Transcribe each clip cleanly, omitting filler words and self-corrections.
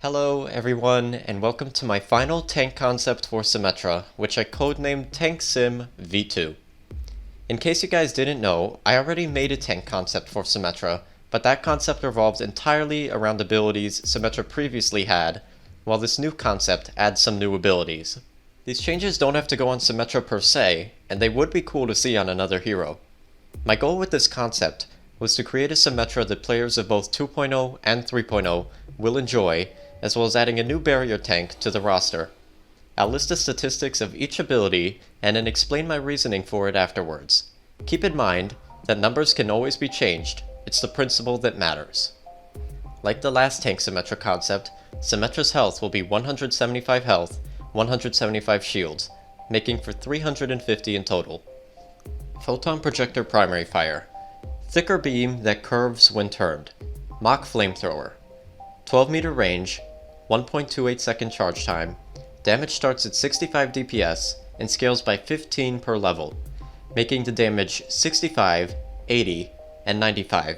Hello everyone, and welcome to my final tank concept for Symmetra, which I codenamed Tank Sim V2. In case you guys didn't know, I already made a tank concept for Symmetra, but that concept revolved entirely around abilities Symmetra previously had, while this new concept adds some new abilities. These changes don't have to go on Symmetra per se, and they would be cool to see on another hero. My goal with this concept was to create a Symmetra that players of both 2.0 and 3.0 will enjoy, as well as adding a new barrier tank to the roster. I'll list the statistics of each ability and then explain my reasoning for it afterwards. Keep in mind that numbers can always be changed, it's the principle that matters. Like the last tank Symmetra concept, Symmetra's health will be 175 health, 175 shields, making for 350 in total. Photon Projector Primary Fire. Thicker beam that curves when turned. Mock Flamethrower. 12 meter range, 1.28 second charge time, damage starts at 65 DPS and scales by 15 per level, making the damage 65, 80, and 95.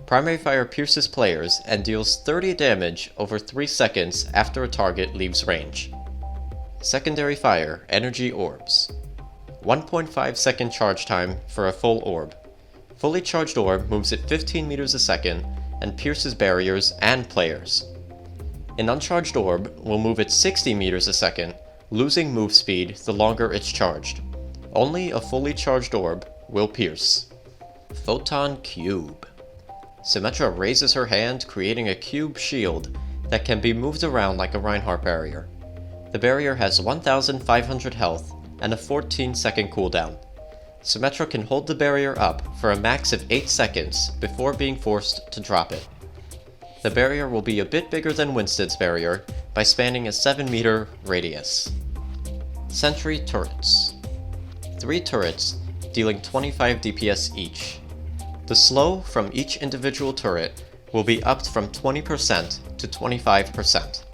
Primary Fire pierces players and deals 30 damage over 3 seconds after a target leaves range. Secondary Fire, Energy Orbs. 1.5 second charge time for a full orb. Fully charged orb moves at 15 meters a second and pierces barriers and players. An uncharged orb will move at 60 meters a second, losing move speed the longer it's charged. Only a fully charged orb will pierce. Photon Cube. Symmetra raises her hand, creating a cube shield that can be moved around like a Reinhardt barrier. The barrier has 1,500 health and a 14-second cooldown. Symmetra can hold the barrier up for a max of 8 seconds before being forced to drop it. The barrier will be a bit bigger than Winston's barrier by spanning a 7-meter radius. SENTRY Turrets. 3 turrets, dealing 25 DPS each. The slow from each individual turret will be upped from 20% to 25%.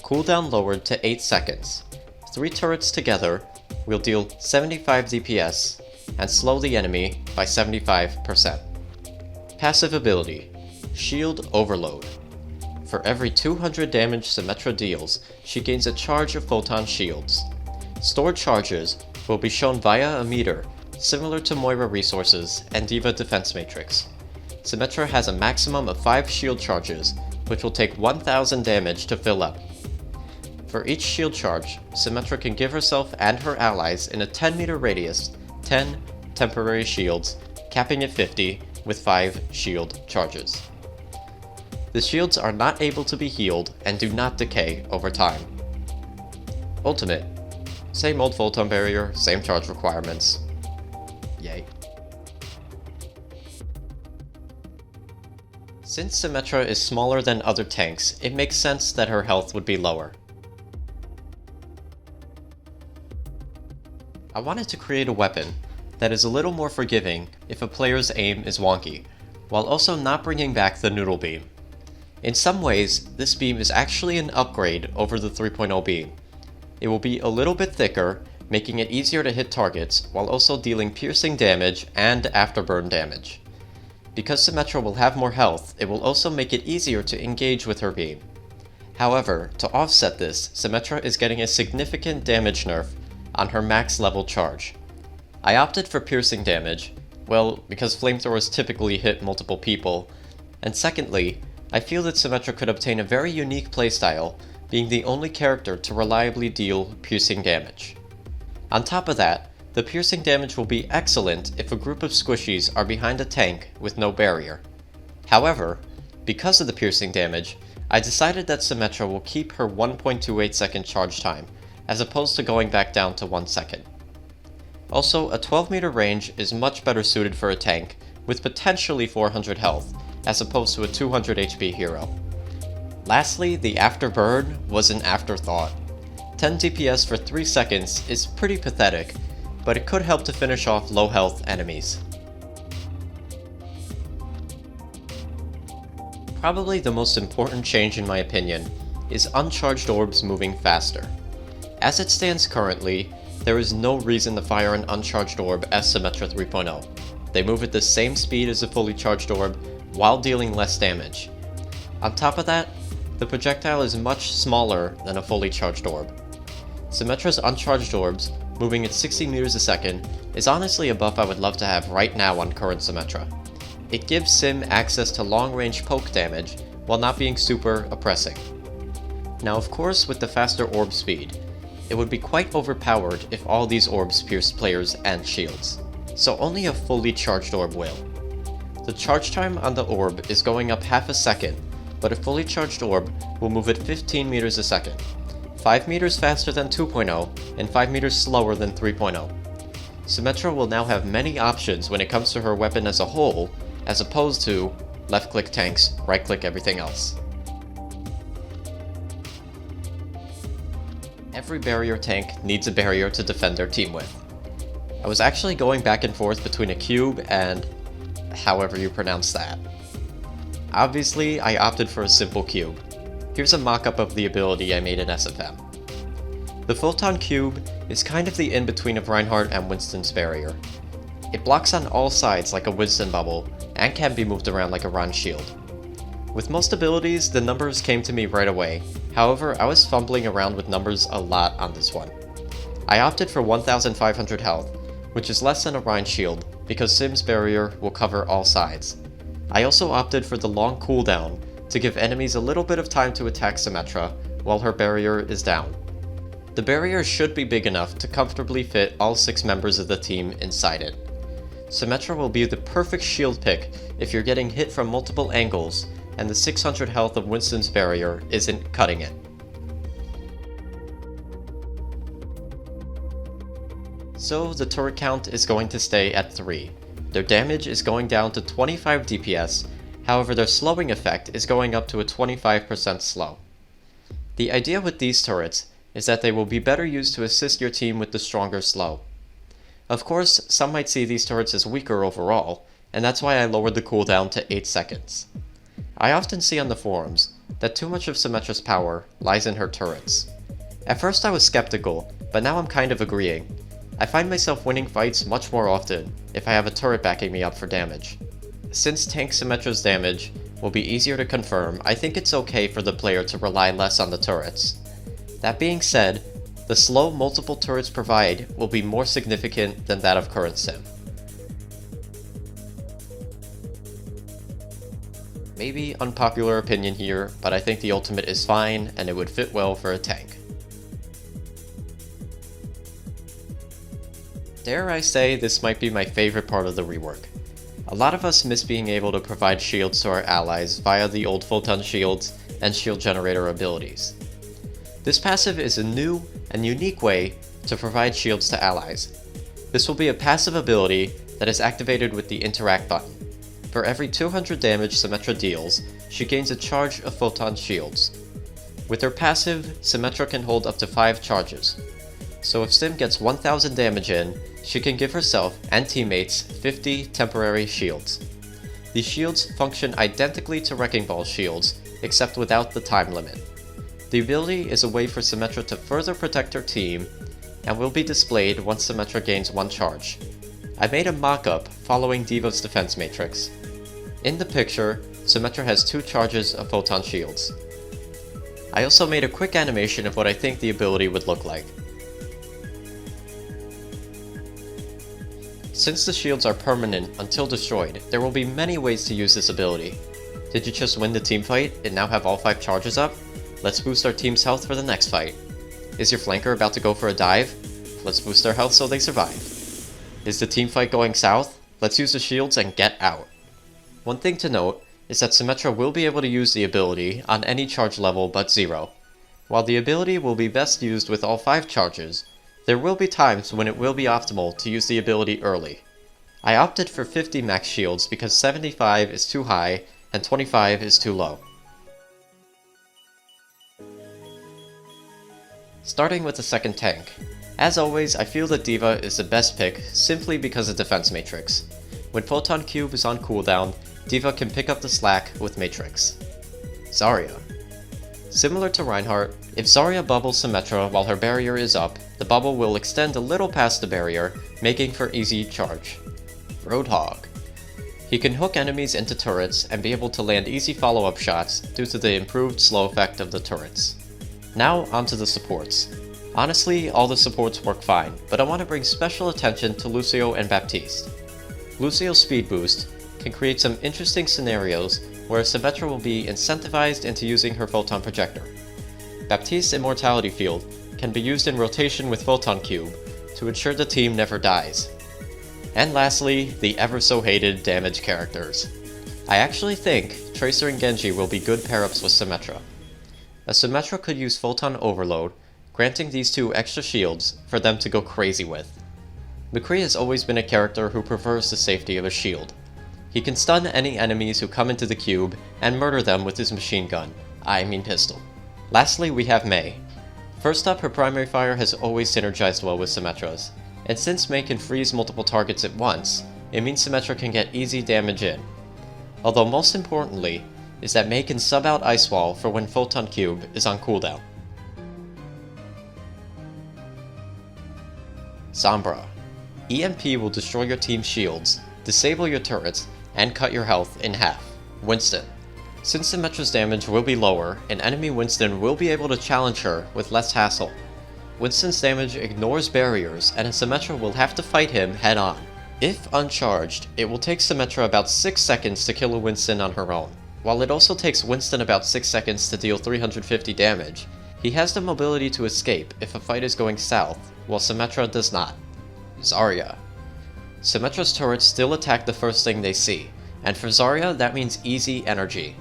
Cooldown lowered to 8 seconds. 3 turrets together will deal 75 DPS and slow the enemy by 75%. Passive ability, Shield Overload. For every 200 damage Symmetra deals, she gains a charge of photon shields. Stored charges will be shown via a meter, similar to Moira Resources and Diva Defense Matrix. Symmetra has a maximum of 5 shield charges, which will take 1000 damage to fill up. For each shield charge, Symmetra can give herself and her allies in a 10-meter radius 10 temporary shields, capping at 50 with 5 shield charges. The shields are not able to be healed and do not decay over time. Ultimate. Same old photon barrier, same charge requirements. Yay. Since Symmetra is smaller than other tanks, it makes sense that her health would be lower. I wanted to create a weapon that is a little more forgiving if a player's aim is wonky, while also not bringing back the noodle beam. In some ways, this beam is actually an upgrade over the 3.0 beam. It will be a little bit thicker, making it easier to hit targets, while also dealing piercing damage and afterburn damage. Because Symmetra will have more health, it will also make it easier to engage with her beam. However, to offset this, Symmetra is getting a significant damage nerf on her max level charge. I opted for piercing damage, well, because flamethrowers typically hit multiple people, and secondly, I feel that Symmetra could obtain a very unique playstyle, being the only character to reliably deal piercing damage. On top of that, the piercing damage will be excellent if a group of squishies are behind a tank with no barrier. However, because of the piercing damage, I decided that Symmetra will keep her 1.28 second charge time, as opposed to going back down to 1 second. Also, a 12-meter range is much better suited for a tank, with potentially 400 health, as opposed to a 200 HP hero. Lastly, the afterburn was an afterthought. 10 DPS for 3 seconds is pretty pathetic, but it could help to finish off low health enemies. Probably the most important change in my opinion is uncharged orbs moving faster. As it stands currently, there is no reason to fire an uncharged orb as Symmetra 3.0. They move at the same speed as a fully charged orb while dealing less damage. On top of that, the projectile is much smaller than a fully charged orb. Symmetra's uncharged orbs, moving at 60 meters a second, is honestly a buff I would love to have right now on current Symmetra. It gives Sim access to long-range poke damage while not being super oppressing. Now of course, with the faster orb speed, it would be quite overpowered if all these orbs pierced players and shields, so only a fully charged orb will. The charge time on the orb is going up half a second, but a fully charged orb will move at 15 meters a second, 5 meters faster than 2.0 and 5 meters slower than 3.0. Symmetra will now have many options when it comes to her weapon as a whole, as opposed to left-click tanks, right-click everything else. Every barrier tank needs a barrier to defend their team with. I was actually going back and forth between a cube and however you pronounce that. Obviously, I opted for a simple cube. Here's a mock-up of the ability I made in SFM. The Photon Cube is kind of the in-between of Reinhardt and Winston's barrier. It blocks on all sides like a Winston bubble, and can be moved around like a Ron shield. With most abilities, the numbers came to me right away, however I was fumbling around with numbers a lot on this one. I opted for 1500 health, which is less than a Rhine shield, because Sim's barrier will cover all sides. I also opted for the long cooldown, to give enemies a little bit of time to attack Symmetra, while her barrier is down. The barrier should be big enough to comfortably fit all 6 members of the team inside it. Symmetra will be the perfect shield pick if you're getting hit from multiple angles, and the 600 health of Winston's barrier isn't cutting it. So the turret count is going to stay at 3. Their damage is going down to 25 DPS, however their slowing effect is going up to a 25% slow. The idea with these turrets is that they will be better used to assist your team with the stronger slow. Of course, some might see these turrets as weaker overall, and that's why I lowered the cooldown to 8 seconds. I often see on the forums that too much of Symmetra's power lies in her turrets. At first I was skeptical, but now I'm kind of agreeing. I find myself winning fights much more often if I have a turret backing me up for damage. Since Tank Symmetra's damage will be easier to confirm, I think it's okay for the player to rely less on the turrets. That being said, the slow multiple turrets provide will be more significant than that of current Sim. Maybe unpopular opinion here, but I think the ultimate is fine and it would fit well for a tank. Dare I say this might be my favorite part of the rework. A lot of us miss being able to provide shields to our allies via the old Photon shields and shield generator abilities. This passive is a new and unique way to provide shields to allies. This will be a passive ability that is activated with the interact button. For every 200 damage Symmetra deals, she gains a charge of Photon shields. With her passive, Symmetra can hold up to 5 charges. So if Sim gets 1000 damage in, she can give herself and teammates 50 temporary shields. These shields function identically to Wrecking Ball shields, except without the time limit. The ability is a way for Symmetra to further protect her team, and will be displayed once Symmetra gains 1 charge. I made a mock-up following D.Va's defense matrix. In the picture, Symmetra has 2 charges of Photon shields. I also made a quick animation of what I think the ability would look like. Since the shields are permanent until destroyed, there will be many ways to use this ability. Did you just win the team fight and now have all 5 charges up? Let's boost our team's health for the next fight. Is your flanker about to go for a dive? Let's boost their health so they survive. Is the team fight going south? Let's use the shields and get out. One thing to note is that Symmetra will be able to use the ability on any charge level but 0. While the ability will be best used with all 5 charges, there will be times when it will be optimal to use the ability early. I opted for 50 max shields because 75 is too high and 25 is too low. Starting with the second tank. As always, I feel that D.Va is the best pick simply because of defense matrix. When Photon Cube is on cooldown, D.Va can pick up the slack with matrix. Zarya. Similar to Reinhardt, if Zarya bubbles Symmetra while her barrier is up, the bubble will extend a little past the barrier, making for easy charge. Roadhog. He can hook enemies into turrets and be able to land easy follow-up shots due to the improved slow effect of the turrets. Now onto the supports. Honestly, all the supports work fine, but I want to bring special attention to Lucio and Baptiste. Lucio's speed boost can create some interesting scenarios where Symmetra will be incentivized into using her Photon Projector. Baptiste's Immortality Field can be used in rotation with Photon Cube to ensure the team never dies. And lastly, the ever-so-hated damage characters. I actually think Tracer and Genji will be good pair-ups with Symmetra. A Symmetra could use Photon Overload, granting these two extra shields for them to go crazy with. McCree has always been a character who prefers the safety of a shield. He can stun any enemies who come into the cube and murder them with his machine gun, pistol. Lastly, we have Mei. First up, her primary fire has always synergized well with Symmetra's, and since Mei can freeze multiple targets at once, it means Symmetra can get easy damage in. Although most importantly, is that Mei can sub out Ice Wall for when Photon Cube is on cooldown. Sombra. EMP will destroy your team's shields, disable your turrets, and cut your health in half. Winston. Since Symmetra's damage will be lower, an enemy Winston will be able to challenge her with less hassle. Winston's damage ignores barriers, and a Symmetra will have to fight him head-on. If uncharged, it will take Symmetra about 6 seconds to kill a Winston on her own. While it also takes Winston about 6 seconds to deal 350 damage, he has the mobility to escape if a fight is going south, while Symmetra does not. Zarya. Symmetra's turrets still attack the first thing they see, and for Zarya that means easy energy.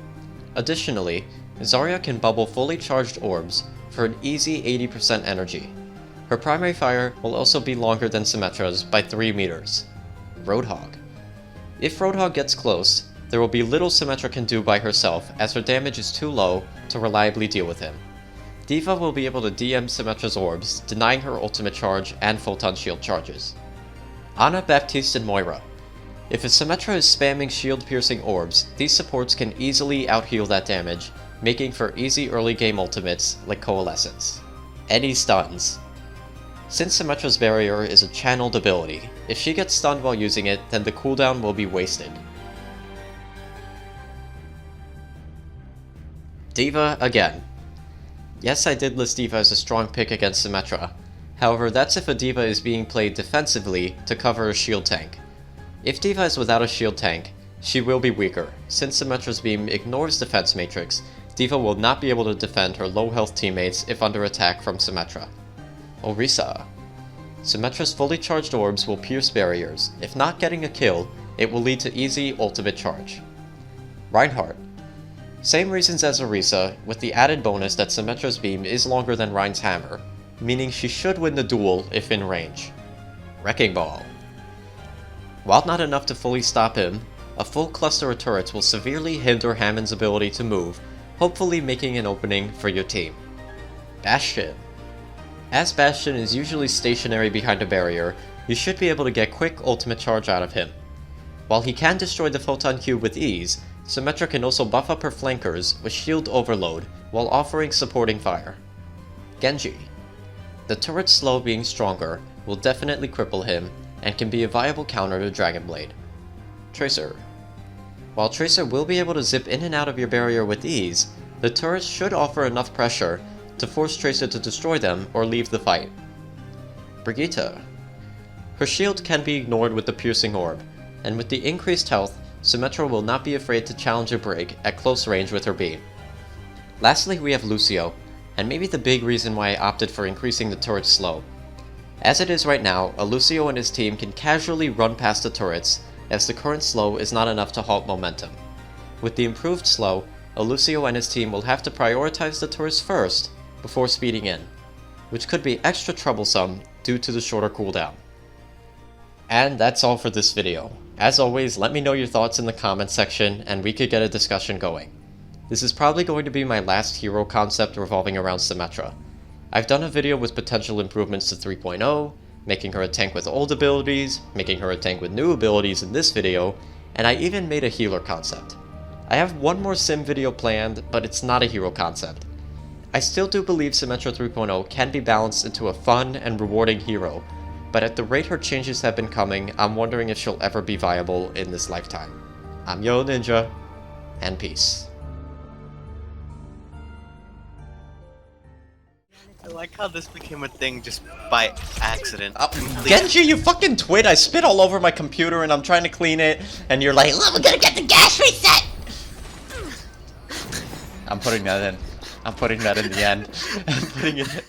Additionally, Zarya can bubble fully charged orbs for an easy 80% energy. Her primary fire will also be longer than Symmetra's by 3 meters. Roadhog. If Roadhog gets close, there will be little Symmetra can do by herself as her damage is too low to reliably deal with him. D.Va will be able to DM Symmetra's orbs, denying her ultimate charge and Photon Shield charges. Ana, Baptiste, and Moira. If a Symmetra is spamming shield-piercing orbs, these supports can easily out-heal that damage, making for easy early game ultimates like Coalescence. Eddie stuns. Since Symmetra's barrier is a channeled ability, if she gets stunned while using it, then the cooldown will be wasted. D.Va again. Yes, I did list D.Va as a strong pick against Symmetra. However, that's if a D.Va is being played defensively to cover a shield tank. If D.Va is without a shield tank, she will be weaker. Since Symmetra's beam ignores defense matrix, D.Va will not be able to defend her low health teammates if under attack from Symmetra. Orisa. Symmetra's fully charged orbs will pierce barriers. If not getting a kill, it will lead to easy ultimate charge. Reinhardt. Same reasons as Orisa, with the added bonus that Symmetra's beam is longer than Rein's hammer, meaning she should win the duel if in range. Wrecking Ball. While not enough to fully stop him, a full cluster of turrets will severely hinder Hammond's ability to move, hopefully making an opening for your team. Bastion. As Bastion is usually stationary behind a barrier, you should be able to get quick ultimate charge out of him. While he can destroy the Photon Cube with ease, Symmetra can also buff up her flankers with shield overload while offering supporting fire. Genji. The turret's slow being stronger will definitely cripple him and can be a viable counter to Dragon Blade. Tracer. While Tracer will be able to zip in and out of your barrier with ease, the turrets should offer enough pressure to force Tracer to destroy them or leave the fight. Brigitte. Her shield can be ignored with the piercing orb, and with the increased health, Symmetra will not be afraid to challenge a break at close range with her beam. Lastly, we have Lucio, and maybe the big reason why I opted for increasing the turret's slow. As it is right now, a Lucio and his team can casually run past the turrets, as the current slow is not enough to halt momentum. With the improved slow, a Lucio and his team will have to prioritize the turrets first before speeding in, which could be extra troublesome due to the shorter cooldown. And that's all for this video. As always, let me know your thoughts in the comments section and we could get a discussion going. This is probably going to be my last hero concept revolving around Symmetra. I've done a video with potential improvements to 3.0, making her a tank with old abilities, making her a tank with new abilities in this video, and I even made a healer concept. I have one more sim video planned, but it's not a hero concept. I still do believe Symmetra 3.0 can be balanced into a fun and rewarding hero, but at the rate her changes have been coming, I'm wondering if she'll ever be viable in this lifetime. I'm YellowNinja, and peace. I like how this became a thing just by accident. Genji, you fucking twit! I spit all over my computer and I'm trying to clean it, and you're like, "Oh, we're gonna get the gas reset!" I'm putting that in. I'm putting that in the end. I'm putting it in.